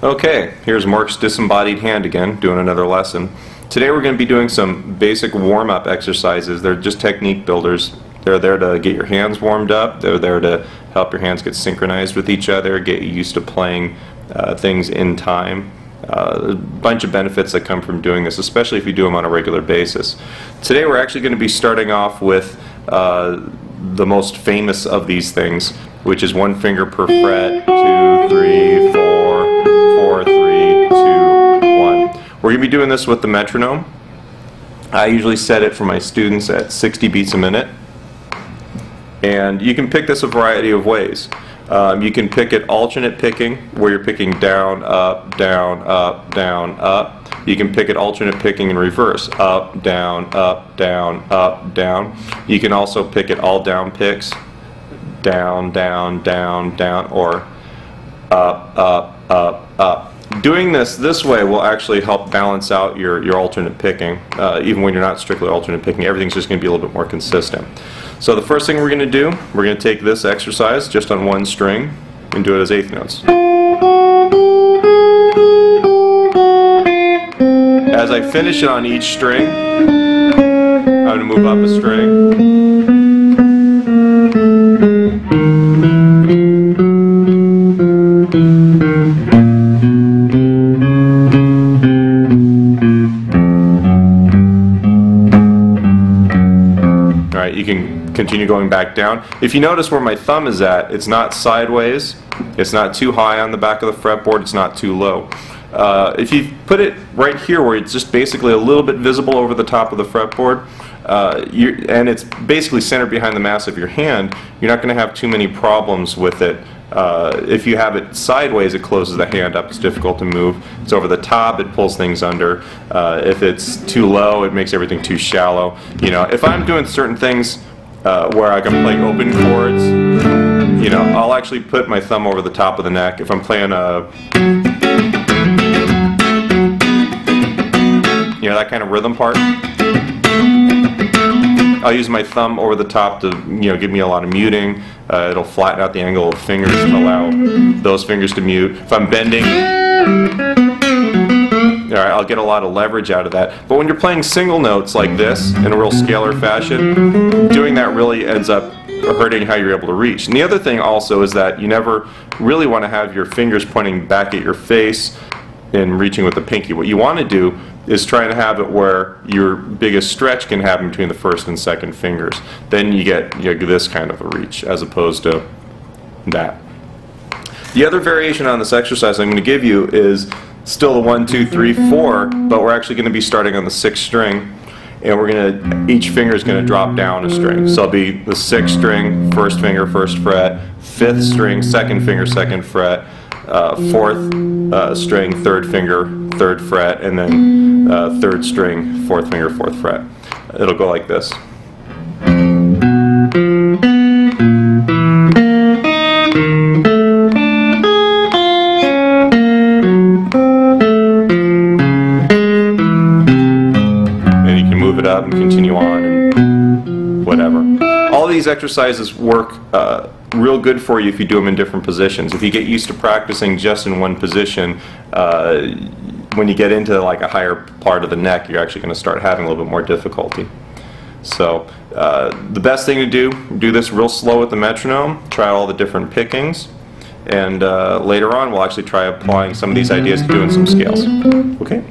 Okay, here's Mark's disembodied hand again, doing another lesson. Today we're going to be doing some basic warm-up exercises. They're just technique builders. They're there to get your hands warmed up. They're there to help your hands get synchronized with each other, get you used to playing things in time. A bunch of benefits that come from doing this, especially if you do them on a regular basis. Today we're actually going to be starting off with the most famous of these things, which is 1 finger per fret, 2, 3, 4, 4, 3, 2, 1. We're going to be doing this with the metronome. I usually set it for my students at 60 beats a minute. And you can pick this a variety of ways. You can pick it alternate picking, where you're picking down, up, down, up, down, up. You can pick it alternate picking in reverse, up, down, up, down, up, down. You can also pick it all down picks, down, down, down, down, or up, up, up, up. Doing this way will actually help balance out your alternate picking. Even when you're not strictly alternate picking, everything's just going to be a little bit more consistent. So the first thing we're going to do, we're going to take this exercise just on 1 string and do it as eighth notes. As I finish it on each string, I'm going to move up a string. You can continue going back down. If you notice where my thumb is at, it's not sideways, it's not too high on the back of the fretboard, it's not too low. If you put it right here where it's just basically a little bit visible over the top of the fretboard, and it's basically centered behind the mass of your hand, you're not going to have too many problems with it. If you have it sideways, it closes the hand up, it's difficult to move. It's over the top, it pulls things under. If it's too low, it makes everything too shallow. You know, if I'm doing certain things where I can play open chords, you know, I'll actually put my thumb over the top of the neck. If I'm playing a, you know, that kind of rhythm part, I'll use my thumb over the top to, you know, give me a lot of muting. It'll flatten out the angle of fingers and allow those fingers to mute. If I'm bending, alright, I'll get a lot of leverage out of that. But when you're playing single notes like this in a real scalar fashion, doing that really ends up hurting how you're able to reach. And the other thing also is that you never really want to have your fingers pointing back at your face and reaching with the pinky. What you want to do is try to have it where your biggest stretch can happen between the first and second fingers. Then you get this kind of a reach as opposed to that. The other variation on this exercise I'm going to give you is still the 1, 2, 3, 4, but we're actually going to be starting on the 6th string, and we're going to, each finger is going to drop down a string. So it'll be the 6th string, 1st finger, 1st fret, 5th string, 2nd finger, 2nd fret, 4th string, 3rd finger, 3rd fret, and then 3rd string, 4th finger, 4th fret. It'll go like this. And you can move it up and continue on and whatever. All these exercises work real good for you if you do them in different positions. If you get used to practicing just in one position, when you get into like a higher part of the neck, you're actually going to start having a little bit more difficulty. So the best thing to do this real slow with the metronome, try all the different pickings, and later on we'll actually try applying some of these ideas to doing some scales. Okay?